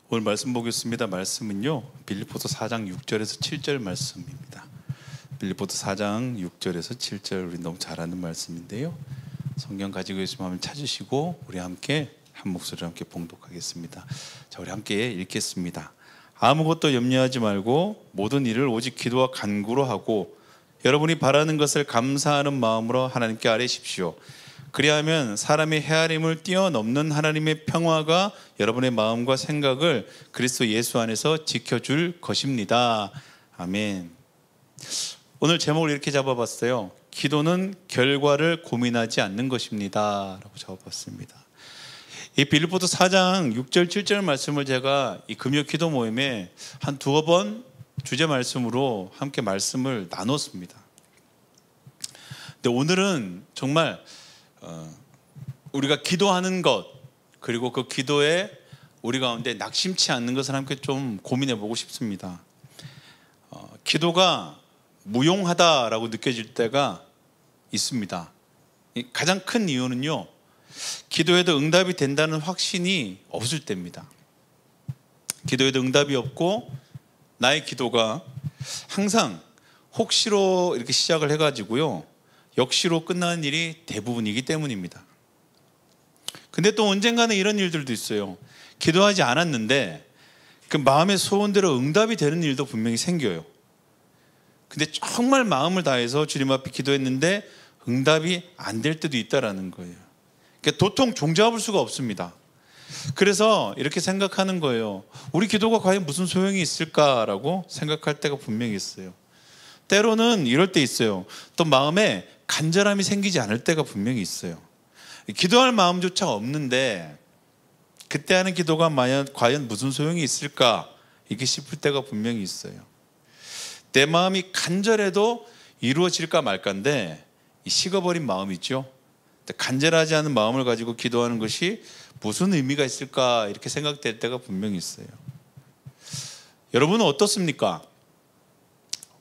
오늘 말씀 보겠습니다. 말씀은요, 빌립보서 4장 6절에서 7절 말씀입니다. 빌립보서 4장 6절에서 7절, 우리 너무 잘 아는 말씀인데요, 성경 가지고 있으면 한번 찾으시고 우리 함께 한 목소리로 함께 봉독하겠습니다. 자, 우리 함께 읽겠습니다. 아무것도 염려하지 말고 모든 일을 오직 기도와 간구로 하고 여러분이 바라는 것을 감사하는 마음으로 하나님께 아뢰십시오. 그리하면 사람의 헤아림을 뛰어넘는 하나님의 평화가 여러분의 마음과 생각을 그리스도 예수 안에서 지켜줄 것입니다. 아멘. 오늘 제목을 이렇게 잡아봤어요. 기도는 결과를 고민하지 않는 것입니다 라고 잡아봤습니다. 이 빌립보서 4장 6절 7절 말씀을 제가 이 금요 기도 모임에 한 두어 번 주제 말씀으로 함께 말씀을 나눴습니다. 근데 오늘은 정말 우리가 기도하는 것, 그리고 그 기도에 우리 가운데 낙심치 않는 것을 함께 좀 고민해 보고 싶습니다. 기도가 무용하다라고 느껴질 때가 있습니다. 가장 큰 이유는요, 기도에도 응답이 된다는 확신이 없을 때입니다. 기도에도 응답이 없고 나의 기도가 항상 혹시로 이렇게 시작을 해가지고요, 역시로 끝나는 일이 대부분이기 때문입니다. 근데 또 언젠가는 이런 일들도 있어요. 기도하지 않았는데 그 마음의 소원대로 응답이 되는 일도 분명히 생겨요. 근데 정말 마음을 다해서 주님 앞에 기도했는데 응답이 안 될 때도 있다라는 거예요. 그러니까 도통 종잡을 수가 없습니다. 그래서 이렇게 생각하는 거예요. 우리 기도가 과연 무슨 소용이 있을까라고 생각할 때가 분명히 있어요. 때로는 이럴 때 있어요. 또 마음에 간절함이 생기지 않을 때가 분명히 있어요. 기도할 마음조차 없는데 그때 하는 기도가 과연 무슨 소용이 있을까 이렇게 싶을 때가 분명히 있어요. 내 마음이 간절해도 이루어질까 말까인데 식어버린 마음이죠. 간절하지 않은 마음을 가지고 기도하는 것이 무슨 의미가 있을까 이렇게 생각될 때가 분명히 있어요. 여러분은 어떻습니까?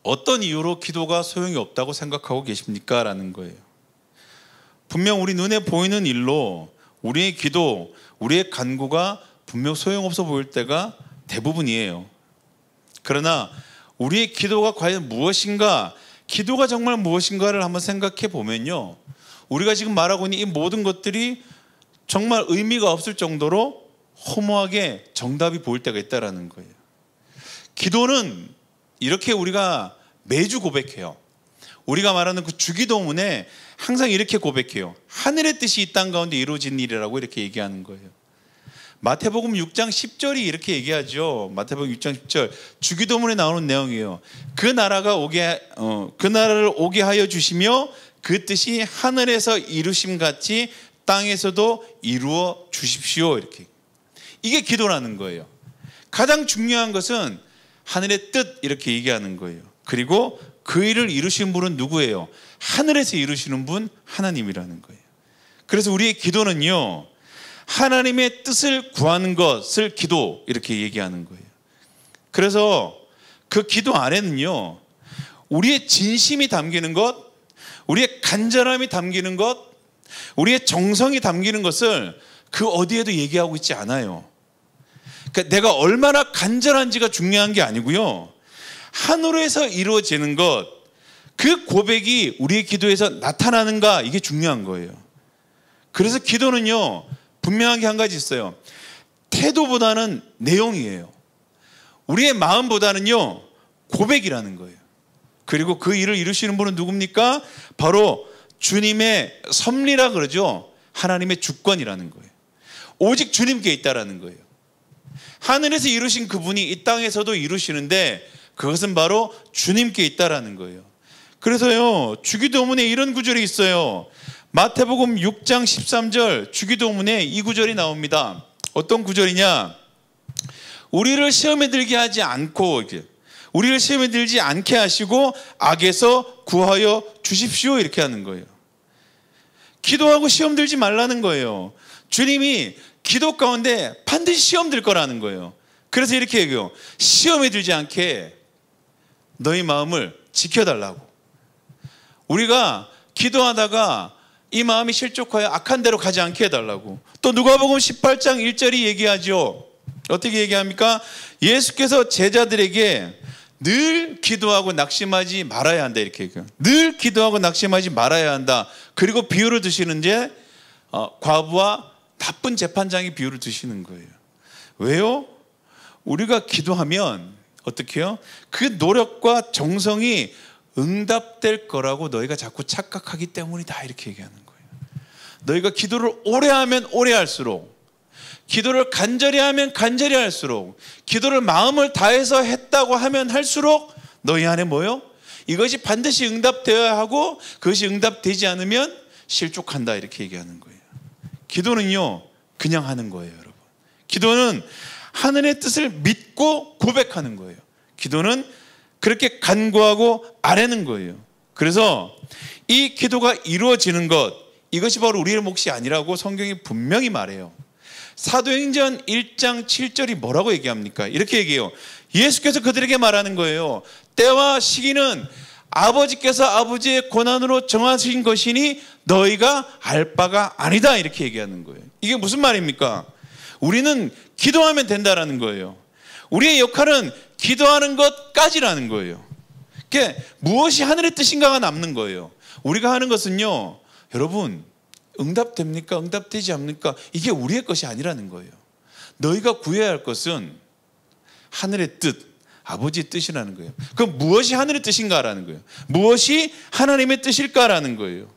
어떤 이유로 기도가 소용이 없다고 생각하고 계십니까? 라는 거예요. 분명 우리 눈에 보이는 일로 우리의 기도, 우리의 간구가 분명 소용없어 보일 때가 대부분이에요. 그러나 우리의 기도가 과연 무엇인가, 기도가 정말 무엇인가를 한번 생각해 보면요, 우리가 지금 말하고 있는 이 모든 것들이 정말 의미가 없을 정도로 허무하게 정답이 보일 때가 있다는 거예요. 기도는 이렇게 우리가 매주 고백해요. 우리가 말하는 그 주기도문에 항상 이렇게 고백해요. 하늘의 뜻이 이 땅 가운데 이루어진 일이라고 이렇게 얘기하는 거예요. 마태복음 6장 10절이 이렇게 얘기하죠. 마태복음 6장 10절 주기도문에 나오는 내용이에요. 그 나라를 오게 하여 주시며 그 뜻이 하늘에서 이루심 같이 땅에서도 이루어 주십시오. 이렇게. 이게 기도라는 거예요. 가장 중요한 것은 하늘의 뜻 이렇게 얘기하는 거예요. 그리고 그 일을 이루신 분은 누구예요? 하늘에서 이루시는 분 하나님이라는 거예요. 그래서 우리의 기도는요, 하나님의 뜻을 구하는 것을 기도 이렇게 얘기하는 거예요. 그래서 그 기도 안에는요, 우리의 진심이 담기는 것, 우리의 간절함이 담기는 것, 우리의 정성이 담기는 것을 그 어디에도 얘기하고 있지 않아요. 그러니까 내가 얼마나 간절한지가 중요한 게 아니고요, 하늘에서 이루어지는 것, 그 고백이 우리의 기도에서 나타나는가, 이게 중요한 거예요. 그래서 기도는요, 분명한 게 한 가지 있어요. 태도보다는 내용이에요. 우리의 마음보다는요, 고백이라는 거예요. 그리고 그 일을 이루시는 분은 누굽니까? 바로 주님의 섭리라 그러죠. 하나님의 주권이라는 거예요. 오직 주님께 있다라는 거예요. 하늘에서 이루신 그분이 이 땅에서도 이루시는데 그것은 바로 주님께 있다라는 거예요. 그래서요, 주기도문에 이런 구절이 있어요. 마태복음 6장 13절 주기도문에 이 구절이 나옵니다. 어떤 구절이냐? 우리를 시험에 들게 하지 않고, 우리를 시험에 들지 않게 하시고 악에서 구하여 주십시오. 이렇게 하는 거예요. 기도하고 시험 들지 말라는 거예요. 주님이 기도 가운데 반드시 시험 들 거라는 거예요. 그래서 이렇게 얘기해요. 시험에 들지 않게 너희 마음을 지켜달라고. 우리가 기도하다가 이 마음이 실족하여 악한 대로 가지 않게 해달라고. 또 누가복음 18장 1절이 얘기하죠. 어떻게 얘기합니까? 예수께서 제자들에게 늘 기도하고 낙심하지 말아야 한다 이렇게 얘기해요. 늘 기도하고 낙심하지 말아야 한다. 그리고 비유를 드시는데 과부와 나쁜 재판장의 비유를 드시는 거예요. 왜요? 우리가 기도하면 어떻게 해요? 그 노력과 정성이 응답될 거라고 너희가 자꾸 착각하기 때문이다 이렇게 얘기하는 거예요. 너희가 기도를 오래 하면 오래 할수록, 기도를 간절히 하면 간절히 할수록, 기도를 마음을 다해서 했다고 하면 할수록 너희 안에 뭐요? 이것이 반드시 응답되어야 하고 그것이 응답되지 않으면 실족한다 이렇게 얘기하는 거예요. 기도는요 그냥 하는 거예요, 여러분. 기도는 하늘의 뜻을 믿고 고백하는 거예요. 기도는 그렇게 간구하고 아뢰는 거예요. 그래서 이 기도가 이루어지는 것, 이것이 바로 우리의 몫이 아니라고 성경이 분명히 말해요. 사도행전 1장 7절이 뭐라고 얘기합니까? 이렇게 얘기해요. 예수께서 그들에게 말하는 거예요. 때와 시기는 아버지께서 아버지의 권한으로 정하신 것이니 너희가 알 바가 아니다 이렇게 얘기하는 거예요. 이게 무슨 말입니까? 우리는 기도하면 된다라는 거예요. 우리의 역할은 기도하는 것까지라는 거예요. 그게 무엇이 하늘의 뜻인가가 남는 거예요. 우리가 하는 것은요, 여러분, 응답됩니까? 응답되지 않습니까? 이게 우리의 것이 아니라는 거예요. 너희가 구해야 할 것은 하늘의 뜻, 아버지의 뜻이라는 거예요. 그럼 무엇이 하늘의 뜻인가라는 거예요. 무엇이 하나님의 뜻일까라는 거예요.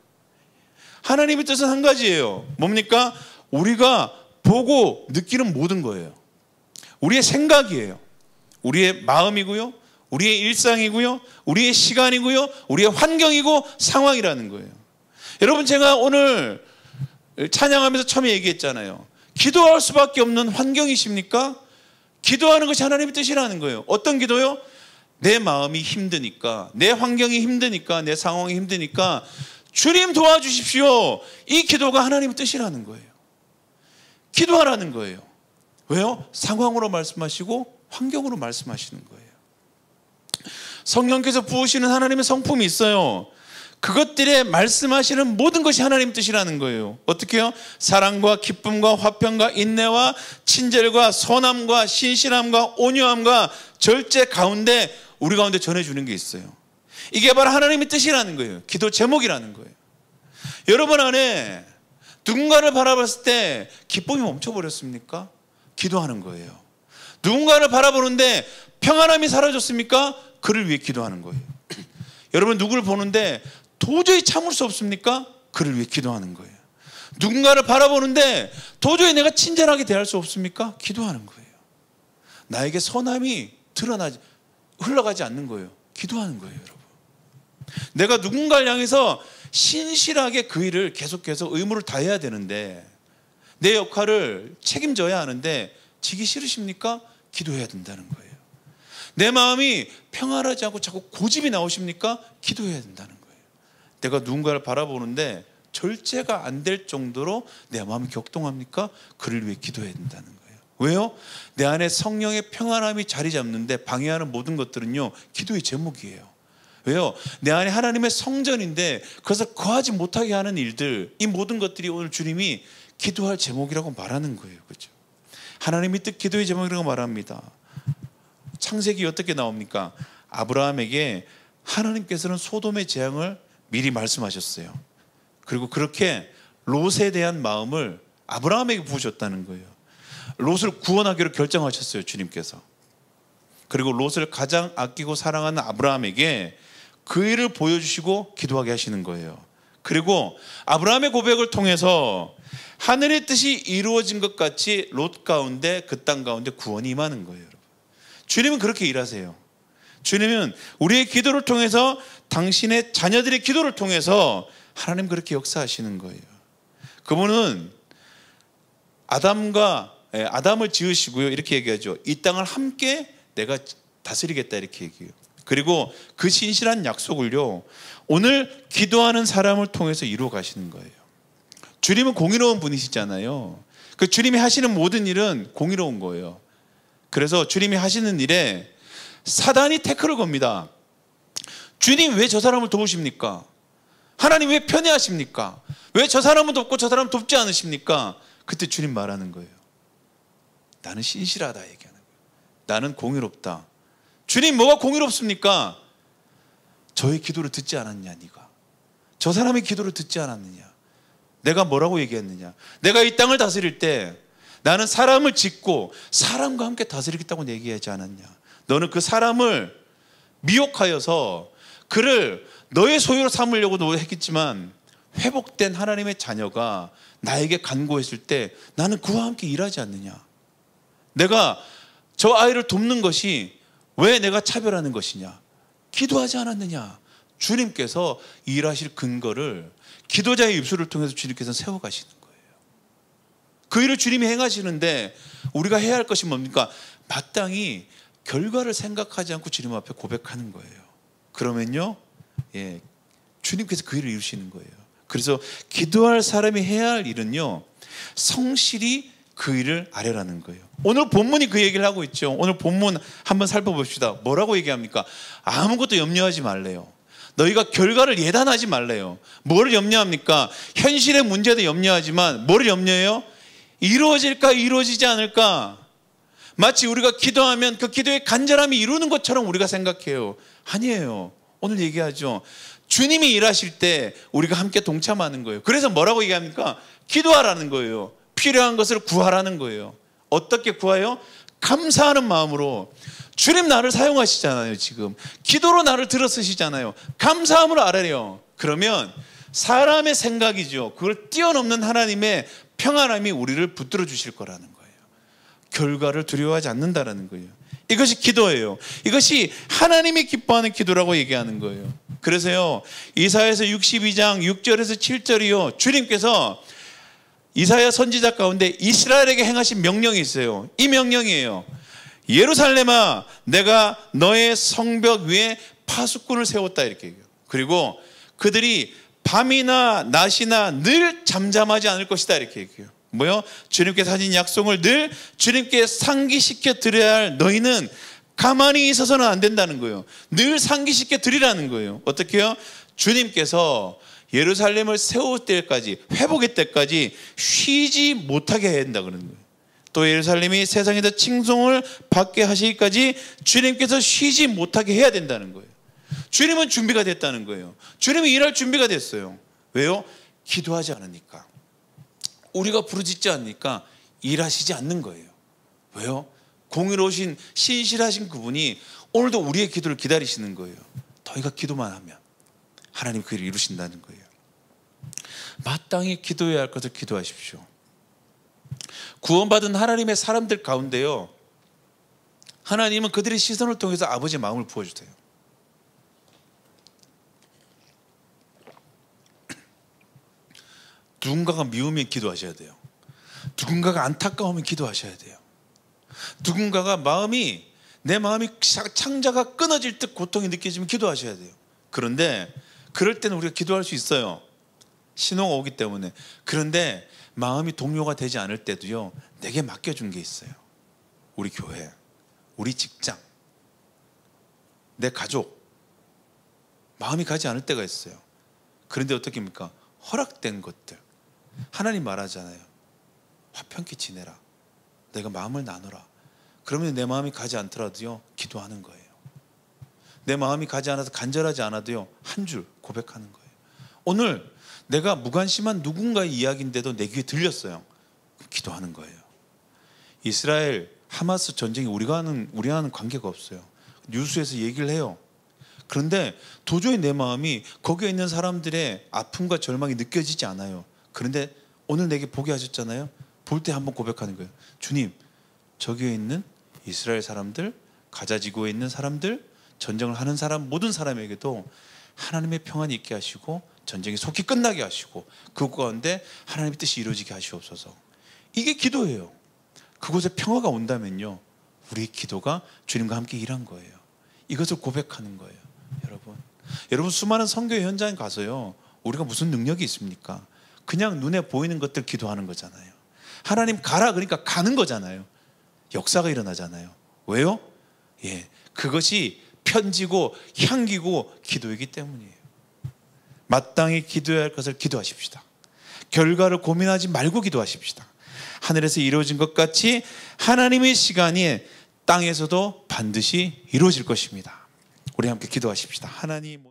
하나님의 뜻은 한 가지예요. 뭡니까? 우리가 보고 느끼는 모든 거예요. 우리의 생각이에요. 우리의 마음이고요, 우리의 일상이고요, 우리의 시간이고요, 우리의 환경이고 상황이라는 거예요. 여러분, 제가 오늘 찬양하면서 처음에 얘기했잖아요. 기도할 수밖에 없는 환경이십니까? 기도하는 것이 하나님의 뜻이라는 거예요. 어떤 기도요? 내 마음이 힘드니까, 내 환경이 힘드니까, 내 상황이 힘드니까 주님 도와주십시오. 이 기도가 하나님의 뜻이라는 거예요. 기도하라는 거예요. 왜요? 상황으로 말씀하시고 환경으로 말씀하시는 거예요. 성령께서 부으시는 하나님의 성품이 있어요. 그것들에 말씀하시는 모든 것이 하나님 뜻이라는 거예요. 어떻게 해요? 사랑과 기쁨과 화평과 인내와 친절과 선함과 신실함과 온유함과 절제 가운데 우리 가운데 전해주는 게 있어요. 이게 바로 하나님의 뜻이라는 거예요. 기도 제목이라는 거예요. 여러분 안에 누군가를 바라봤을 때 기쁨이 멈춰버렸습니까? 기도하는 거예요. 누군가를 바라보는데 평안함이 사라졌습니까? 그를 위해 기도하는 거예요. 여러분, 누구를 보는데 도저히 참을 수 없습니까? 그를 위해 기도하는 거예요. 누군가를 바라보는데 도저히 내가 친절하게 대할 수 없습니까? 기도하는 거예요. 나에게 선함이 흘러가지 않는 거예요. 기도하는 거예요, 여러분. 내가 누군가를 향해서 신실하게 그 일을 계속해서 의무를 다해야 되는데, 내 역할을 책임져야 하는데 지기 싫으십니까? 기도해야 된다는 거예요. 내 마음이 평안하지 않고 자꾸 고집이 나오십니까? 기도해야 된다는 거예요. 내가 누군가를 바라보는데 절제가 안 될 정도로 내 마음이 격동합니까? 그를 위해 기도해야 된다는 거예요. 왜요? 내 안에 성령의 평안함이 자리 잡는데 방해하는 모든 것들은요, 기도의 제목이에요. 왜요? 내 안에 하나님의 성전인데 그것을 거하지 못하게 하는 일들, 이 모든 것들이 오늘 주님이 기도할 제목이라고 말하는 거예요. 그렇죠? 하나님의 뜻, 기도의 제목이라고 말합니다. 창세기 어떻게 나옵니까? 아브라함에게 하나님께서는 소돔의 재앙을 미리 말씀하셨어요. 그리고 그렇게 롯에 대한 마음을 아브라함에게 부으셨다는 거예요. 롯을 구원하기로 결정하셨어요, 주님께서. 그리고 롯을 가장 아끼고 사랑하는 아브라함에게 그 일을 보여주시고 기도하게 하시는 거예요. 그리고 아브라함의 고백을 통해서 하늘의 뜻이 이루어진 것 같이 롯 가운데, 그 땅 가운데 구원이 임하는 거예요, 여러분. 주님은 그렇게 일하세요. 주님은 우리의 기도를 통해서, 당신의 자녀들의 기도를 통해서 하나님 그렇게 역사하시는 거예요. 그분은 아담을 지으시고요, 이렇게 얘기하죠. 이 땅을 함께 내가 다스리겠다 이렇게 얘기해요. 그리고 그 신실한 약속을요, 오늘 기도하는 사람을 통해서 이루어 가시는 거예요. 주님은 공의로운 분이시잖아요. 그 주님이 하시는 모든 일은 공의로운 거예요. 그래서 주님이 하시는 일에 사단이 태클을 겁니다. 주님 왜 저 사람을 도우십니까? 하나님 왜 편애하십니까? 왜 저 사람은 돕고 저 사람은 돕지 않으십니까? 그때 주님 말하는 거예요. 나는 신실하다 얘기하는 거예요. 나는 공의롭다. 주님, 뭐가 공의롭습니까? 저의 기도를 듣지 않았냐 네가? 저 사람의 기도를 듣지 않았느냐? 내가 뭐라고 얘기했느냐? 내가 이 땅을 다스릴 때 나는 사람을 짓고 사람과 함께 다스리겠다고 얘기하지 않았냐? 너는 그 사람을 미혹하여서 그를 너의 소유로 삼으려고 했겠지만 회복된 하나님의 자녀가 나에게 간구했을 때 나는 그와 함께 일하지 않느냐? 내가 저 아이를 돕는 것이 왜 내가 차별하는 것이냐? 기도하지 않았느냐? 주님께서 일하실 근거를 기도자의 입술을 통해서 주님께서 세워가시는 거예요. 그 일을 주님이 행하시는데 우리가 해야 할 것이 뭡니까? 마땅히 결과를 생각하지 않고 주님 앞에 고백하는 거예요. 그러면요, 주님께서 그 일을 이루시는 거예요. 그래서 기도할 사람이 해야 할 일은요, 성실히 그 일을 아뢰라는 거예요. 오늘 본문이 그 얘기를 하고 있죠. 오늘 본문 한번 살펴봅시다. 뭐라고 얘기합니까? 아무것도 염려하지 말래요. 너희가 결과를 예단하지 말래요. 뭐를 염려합니까? 현실의 문제도 염려하지만 뭐를 염려해요? 이루어질까 이루어지지 않을까? 마치 우리가 기도하면 그 기도의 간절함이 이루는 것처럼 우리가 생각해요. 아니에요. 오늘 얘기하죠. 주님이 일하실 때 우리가 함께 동참하는 거예요. 그래서 뭐라고 얘기합니까? 기도하라는 거예요. 필요한 것을 구하라는 거예요. 어떻게 구해요? 감사하는 마음으로. 주님 나를 사용하시잖아요. 지금 기도로 나를 들어쓰시잖아요. 감사함으로 아뢰래요. 그러면 사람의 생각이죠. 그걸 뛰어넘는 하나님의 평안함이 우리를 붙들어 주실 거라는 거예요. 결과를 두려워하지 않는다라는 거예요. 이것이 기도예요. 이것이 하나님이 기뻐하는 기도라고 얘기하는 거예요. 그래서요, 이사야서 62장 6절에서 7절이요, 주님께서 이사야 선지자 가운데 이스라엘에게 행하신 명령이 있어요. 이 명령이에요. 예루살렘아, 내가 너의 성벽 위에 파수꾼을 세웠다, 이렇게 얘기해요. 그리고 그들이 밤이나 낮이나 늘 잠잠하지 않을 것이다, 이렇게 얘기해요. 뭐요? 주님께서 하신 약속을 늘 주님께 상기시켜 드려야 할 너희는 가만히 있어서는 안 된다는 거예요. 늘 상기시켜 드리라는 거예요. 어떻게 해요? 주님께서 예루살렘을 세울 때까지, 회복의 때까지 쉬지 못하게 해야 된다 그러는 거예요. 또 예루살렘이 세상에서 칭송을 받게 하시기까지 주님께서 쉬지 못하게 해야 된다는 거예요. 주님은 준비가 됐다는 거예요. 주님이 일할 준비가 됐어요. 왜요? 기도하지 않으니까. 우리가 부르짖지 않으니까 일하시지 않는 거예요. 왜요? 공의로우신 신실하신 그분이 오늘도 우리의 기도를 기다리시는 거예요. 너희가 기도만 하면 하나님 그 일을 이루신다는 거예요. 마땅히 기도해야 할 것을 기도하십시오. 구원받은 하나님의 사람들 가운데요, 하나님은 그들의 시선을 통해서 아버지의 마음을 부어주세요. 누군가가 미우면 기도하셔야 돼요. 누군가가 안타까우면 기도하셔야 돼요. 누군가가 내 마음이 창자가 끊어질 듯 고통이 느껴지면 기도하셔야 돼요. 그런데 그럴 때는 우리가 기도할 수 있어요. 신호가 오기 때문에. 그런데 마음이 동요가 되지 않을 때도요, 내게 맡겨준 게 있어요. 우리 교회, 우리 직장, 내 가족, 마음이 가지 않을 때가 있어요. 그런데 어떻게 합니까? 허락된 것들, 하나님 말하잖아요. 화평케 지내라. 내가 마음을 나누라. 그러면 내 마음이 가지 않더라도요, 기도하는 거예요. 내 마음이 가지 않아서 간절하지 않아도요, 한 줄 고백하는 거예요. 오늘 내가 무관심한 누군가의 이야기인데도 내 귀에 들렸어요. 기도하는 거예요. 이스라엘 하마스 전쟁이 우리와는 관계가 없어요. 뉴스에서 얘기를 해요. 그런데 도저히 내 마음이 거기에 있는 사람들의 아픔과 절망이 느껴지지 않아요. 그런데 오늘 내게 보게 하셨잖아요. 볼 때 한번 고백하는 거예요. 주님, 저기에 있는 이스라엘 사람들, 가자지구에 있는 사람들, 전쟁을 하는 사람, 모든 사람에게도 하나님의 평안이 있게 하시고 전쟁이 속히 끝나게 하시고 그 가운데 하나님의 뜻이 이루어지게 하시옵소서. 이게 기도예요. 그곳에 평화가 온다면요, 우리 기도가 주님과 함께 일한 거예요. 이것을 고백하는 거예요. 여러분 수많은 선교 현장에 가서요, 우리가 무슨 능력이 있습니까? 그냥 눈에 보이는 것들 기도하는 거잖아요. 하나님 가라 그러니까 가는 거잖아요. 역사가 일어나잖아요. 왜요? 그것이 편지고 향기고 기도이기 때문이에요. 마땅히 기도해야 할 것을 기도하십시다. 결과를 고민하지 말고 기도하십시다. 하늘에서 이루어진 것 같이 하나님의 시간이 땅에서도 반드시 이루어질 것입니다. 우리 함께 기도하십시다. 하나님